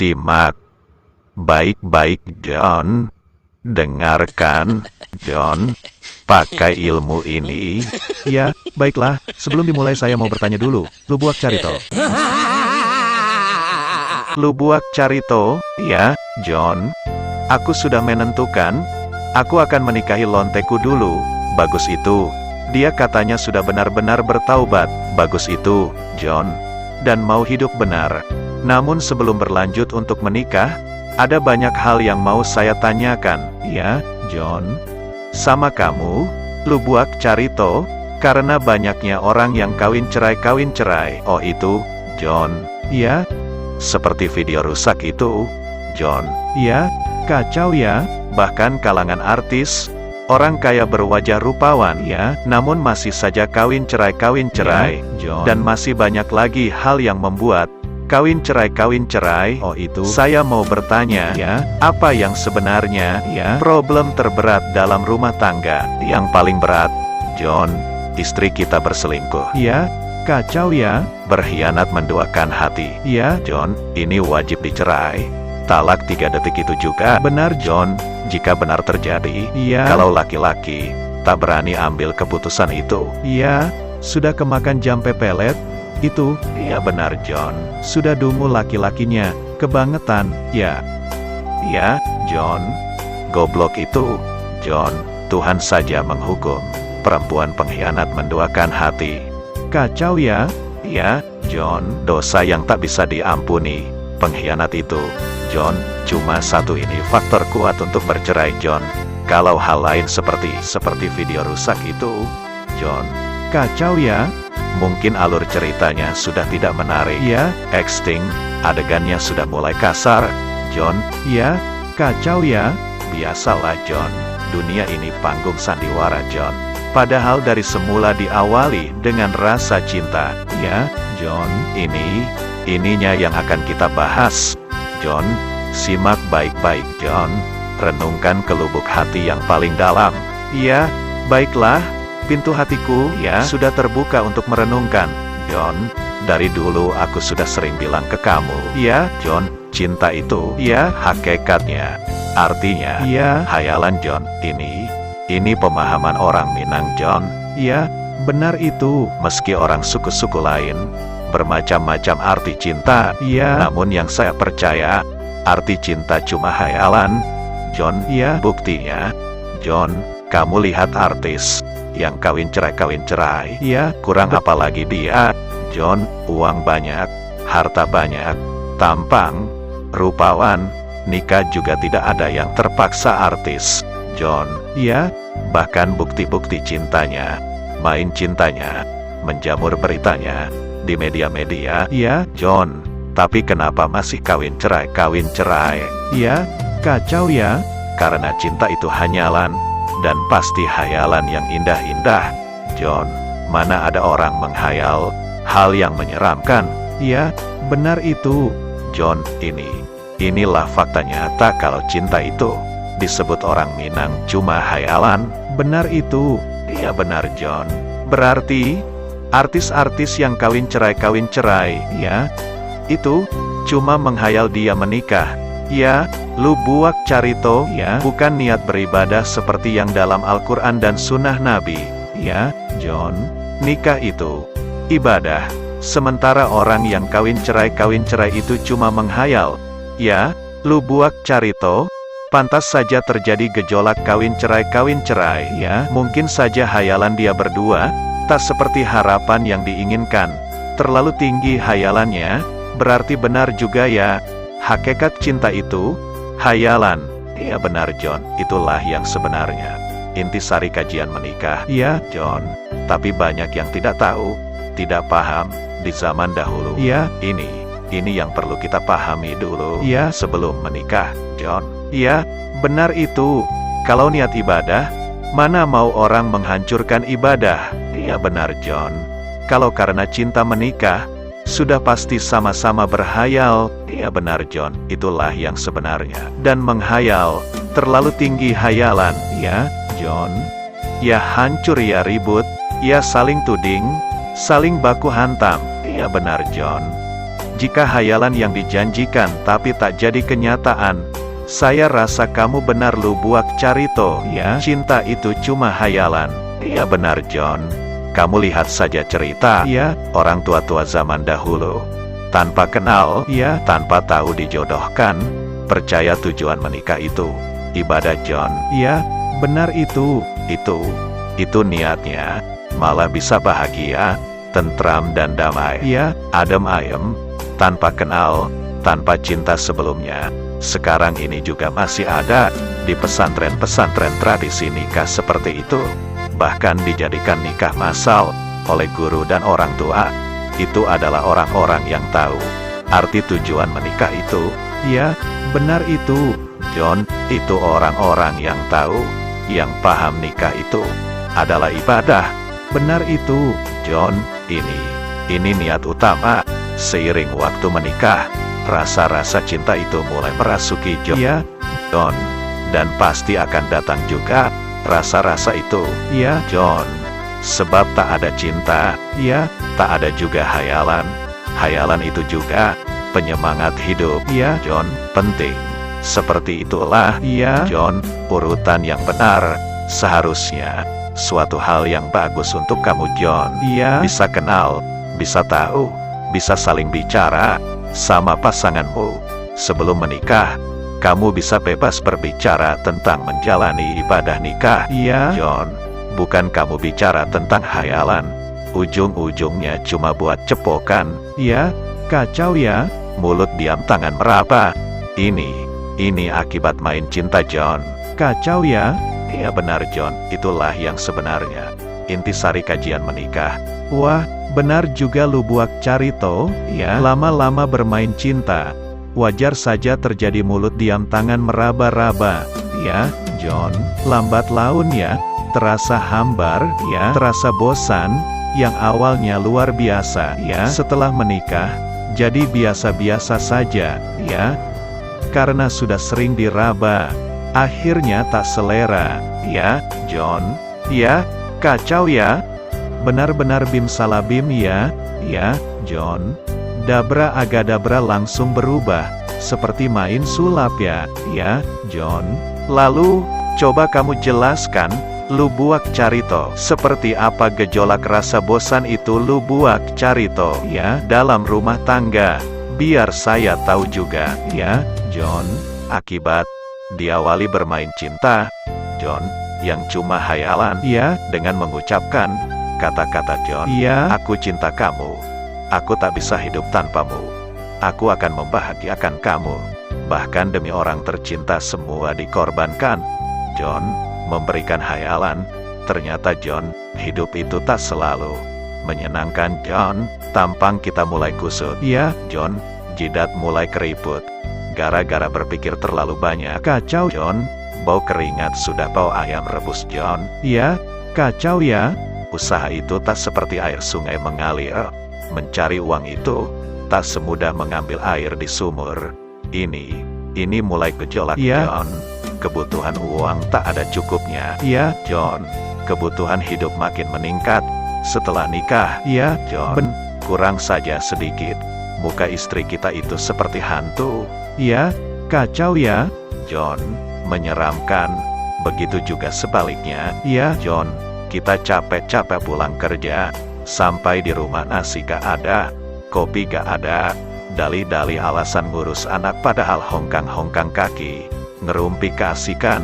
Simak baik-baik, John. Dengarkan, John. Pakai ilmu ini. Ya, baiklah. Sebelum dimulai saya mau bertanya dulu. Lubuak Carito. Lubuak Carito, ya, John. Aku sudah menentukan. Aku akan menikahi lonteku dulu. Bagus itu. Dia katanya sudah benar-benar bertaubat. Bagus itu, John. Dan mau hidup benar. Namun sebelum berlanjut untuk menikah, ada banyak hal yang mau saya tanyakan. Ya, John. Sama kamu, Lubuak Carito, karena banyaknya orang yang kawin cerai. Oh itu, John. Ya, Seperti video rusak itu, John. ya, kacau ya. Bahkan kalangan artis, orang kaya berwajah rupawan, Ya, namun masih saja kawin cerai. Ya, John. Dan masih banyak lagi hal yang membuat kawin cerai. Oh itu. Saya mau bertanya, Ya, apa yang sebenarnya ya. problem terberat dalam rumah tangga? Yang paling berat, John, istri kita berselingkuh, Ya, kacau ya. berkhianat, menduakan hati. Ya, John, ini wajib dicerai. Talak 3 detik itu juga. benar John, jika benar terjadi, Ya. kalau laki-laki tak berani ambil keputusan itu. Ya, sudah kemakan jam pepelet. Itu, Ya benar, John. sudah dungu laki-lakinya. Kebangetan, ya. Ya, John. Goblok itu, John. Tuhan saja menghukum perempuan pengkhianat menduakan hati. Kacau ya. Ya, John. Dosa yang tak bisa diampuni. Pengkhianat itu, John. Cuma satu ini faktor kuat untuk bercerai, John. Kalau hal lain seperti video rusak itu, John. Kacau ya. Mungkin alur ceritanya sudah tidak menarik. Ya, Acting, adegannya sudah mulai kasar, John. ya, kacau ya. Biasalah, John. Dunia ini panggung sandiwara, John. Padahal dari semula diawali dengan rasa cinta. Ya, John. Ininya yang akan kita bahas, John. Simak baik-baik, John. Renungkan ke lubuk hati yang paling dalam. Ya, baiklah. Pintu hatiku Ya, sudah terbuka untuk merenungkan. John. Dari dulu aku sudah sering bilang ke kamu, Ya, John, cinta itu, ya, hakikatnya, artinya, ya, hayalan, John. Ini pemahaman orang Minang, John. ya, benar itu. Meski orang suku-suku lain bermacam-macam arti cinta, Ya, namun yang saya percaya, arti cinta cuma hayalan, John. ya, Buktinya, John, kamu lihat artis yang kawin cerai, ya, kurang apa lagi dia, John, uang banyak, harta banyak, tampang, rupawan, nikah juga tidak ada yang terpaksa artis, John. ya, Bahkan bukti-bukti cintanya, main cintanya, menjamur beritanya di media-media, ya, John. Tapi kenapa masih kawin cerai? ya, kacau ya. Karena cinta itu hanyalan, dan pasti hayalan yang indah-indah, John. Mana ada orang menghayal hal yang menyeramkan, Ya, benar itu. John. Inilah fakta nyata kalau cinta itu disebut orang Minang cuma hayalan. Benar itu. Ya benar, John. Berarti artis-artis yang kawin cerai, Ya, itu cuma menghayal dia menikah. Ya, Lubuak Carito, ya, bukan niat beribadah seperti yang dalam Al-Quran dan Sunnah Nabi. ya, John. Nikah itu ibadah, sementara orang yang kawin cerai itu cuma menghayal. Ya, Lubuak Carito, pantas saja terjadi gejolak kawin cerai. Ya, Mungkin saja hayalan dia berdua tak seperti harapan yang diinginkan. Terlalu tinggi hayalannya, berarti benar juga ya. Hakikat cinta itu hayalan. Ya benar, John. Itulah yang sebenarnya intisari kajian menikah, ya, John. Tapi banyak yang tidak tahu, tidak paham di zaman dahulu. ya, Ini yang perlu kita pahami dulu ya, sebelum menikah, John. ya, benar itu. Kalau niat ibadah, mana mau orang menghancurkan ibadah? Ya benar, John. Kalau karena cinta menikah, sudah pasti sama-sama berhayal. Ya benar, John. Itulah yang sebenarnya. Dan menghayal, terlalu tinggi hayalan. Ya, John. Ya hancur, ya ribut, ya saling tuding, saling baku hantam. Ya benar, John. Jika hayalan yang dijanjikan tapi tak jadi kenyataan, saya rasa kamu benar Lu Buak Carito. Ya. Cinta itu cuma hayalan. Ya benar John. Kamu lihat saja cerita Ya. orang tua-tua zaman dahulu. Tanpa kenal, Ya. tanpa tahu dijodohkan, percaya tujuan menikah itu ibadah John. Ya, benar itu. Itu niatnya, malah bisa bahagia, tentram dan damai. Ya. Adem ayem, tanpa kenal, tanpa cinta sebelumnya. Sekarang ini juga masih ada di pesantren-pesantren tradisi nikah seperti itu. Bahkan dijadikan nikah massal oleh guru dan orang tua. Itu adalah orang-orang yang tahu arti tujuan menikah itu. Ya, benar itu. John, itu orang-orang yang tahu, yang paham nikah itu adalah ibadah. Benar itu. John, ini niat utama. Seiring waktu menikah, rasa-rasa cinta itu mulai merasuki Ya. John. Dan pasti akan datang juga rasa-rasa itu. Ya. John. Sebab tak ada cinta, Ya. tak ada juga hayalan. Hayalan itu juga penyemangat hidup. Ya. John, penting. Seperti itulah, Ya. John, urutan yang benar. Seharusnya, suatu hal yang bagus untuk kamu John. Ya. Bisa kenal, bisa tahu, bisa saling bicara sama pasanganmu. Sebelum menikah, kamu bisa bebas berbicara tentang menjalani ibadah nikah. Ya. John, bukan kamu bicara tentang hayalan. Ujung-ujungnya cuma buat cepokan. Ya. Kacau ya. Mulut diam tangan meraba. Ini akibat main cinta John. Kacau ya. Iya benar John, itulah yang sebenarnya intisari kajian menikah. Wah, benar juga Lu Buak Carito. Ya. Lama-lama bermain cinta, wajar saja terjadi mulut diam tangan meraba-raba. Ya, John, lambat laun ya, terasa hambar, ya, terasa bosan, yang awalnya luar biasa, ya, setelah menikah, jadi biasa-biasa saja, ya, karena sudah sering diraba, akhirnya tak selera, ya, John, ya, kacau ya, benar-benar bim salah bim ya, John, dabra agadabra langsung berubah, seperti main sulap ya, John. Lalu, coba kamu jelaskan, Lu Buak Carito, seperti apa gejolak rasa bosan itu Lu Buak Carito, ya, dalam rumah tangga, biar saya tahu juga, ya, John. Akibat, diawali bermain cinta, John, yang cuma hayalan, Ya. dengan mengucapkan kata-kata John, Ya. aku cinta kamu, aku tak bisa hidup tanpamu, aku akan membahagiakan kamu, bahkan demi orang tercinta semua dikorbankan. John, memberikan hayalan, ternyata John, hidup itu tak selalu menyenangkan John, tampang kita mulai kusut, Ya. John, jidat mulai keriput, gara-gara berpikir terlalu banyak. Kacau John, bau keringat sudah bau ayam rebus John. ya, kacau ya, Usaha itu tak seperti air sungai mengalir. Mencari uang itu tak semudah mengambil air di sumur. Ini mulai gejolak Ya. John. Kebutuhan uang tak ada cukupnya. ya, John, kebutuhan hidup makin meningkat. Setelah nikah, ya, John, kurang saja sedikit. Muka istri kita itu seperti hantu. ya, kacau ya, John, menyeramkan. Begitu juga sebaliknya. ya, John, kita capek-capek pulang kerja. Sampai di rumah nasi gak ada, kopi gak ada. Dalih-dalih alasan ngurus anak padahal hongkang-hongkang kaki. Ngerumpi keasikan.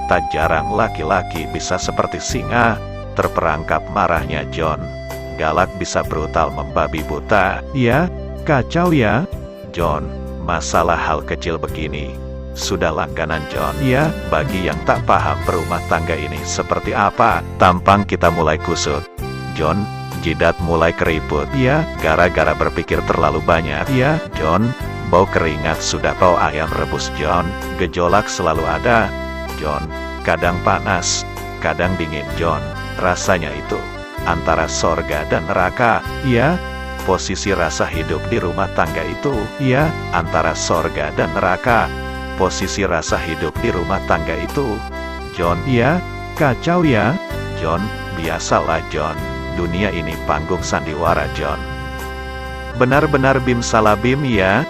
Tak jarang laki-laki bisa seperti singa. Terperangkap marahnya John. Galak bisa brutal membabi buta. ya, kacau ya, John, masalah hal kecil begini sudah langganan John. ya, Bagi yang tak paham berumah tangga ini seperti apa, tampang kita mulai kusut. John, jidat mulai keriput. ya, Gara-gara berpikir terlalu banyak. ya, John, bau keringat sudah bau ayam rebus John. Gejolak selalu ada. John, kadang panas, kadang dingin John. Rasanya itu antara sorga dan neraka. ya, Posisi rasa hidup di rumah tangga itu ya, antara sorga dan neraka. Posisi rasa hidup di rumah tangga itu, John, ya, kacau ya, John, biasalah John. Dunia ini panggung sandiwara John. Benar-benar bim salabim ya.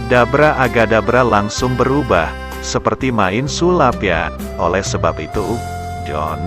Dabra agadabra langsung berubah, seperti main sulap ya. Oleh sebab itu, John,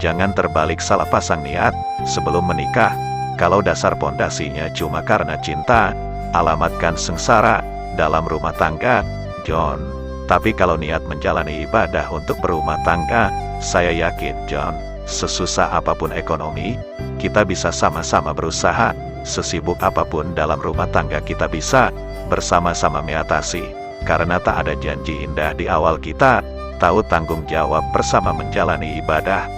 jangan terbalik salah pasang niat sebelum menikah. Kalau dasar pondasinya cuma karena cinta, alamatkan sengsara dalam rumah tangga, John. Tapi kalau niat menjalani ibadah untuk berumah tangga, saya yakin, John, sesusah apapun ekonomi, kita bisa sama-sama berusaha. Sesibuk apapun dalam rumah tangga kita bisa bersama-sama mengatasi. Karena tak ada janji indah di awal kita, tahu tanggung jawab bersama menjalani ibadah.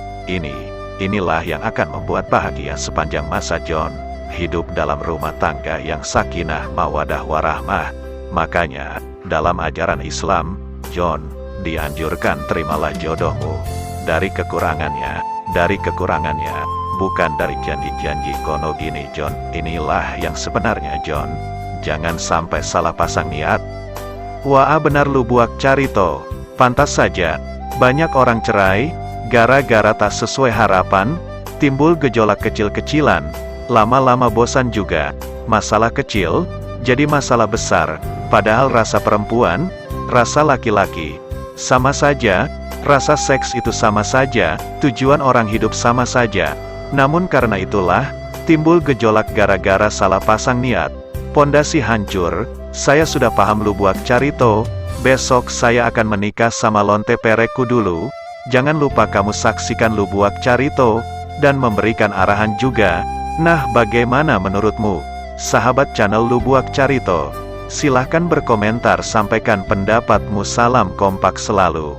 Inilah yang akan membuat bahagia sepanjang masa, John. Hidup dalam rumah tangga yang sakinah mawadah warahmah. Makanya, dalam ajaran Islam, John, dianjurkan terimalah jodohmu dari kekurangannya, bukan dari janji-janji kono gini, John. Inilah yang sebenarnya, John. Jangan sampai salah pasang niat. Wah, benar lu buak carito. Pantas saja, banyak orang cerai, gara-gara tak sesuai harapan, timbul gejolak kecil-kecilan, lama-lama bosan juga. Masalah kecil, jadi masalah besar, padahal rasa perempuan, rasa laki-laki, sama saja, rasa seks itu sama saja, tujuan orang hidup sama saja. Namun karena itulah, timbul gejolak gara-gara salah pasang niat. Pondasi hancur, saya sudah paham lu buat carito, besok saya akan menikah sama lonte pereku dulu. Jangan lupa kamu saksikan lu buat carito, dan memberikan arahan juga. Nah, bagaimana menurutmu, sahabat channel lu buat carito? Silahkan berkomentar, sampaikan pendapatmu. Salam kompak selalu.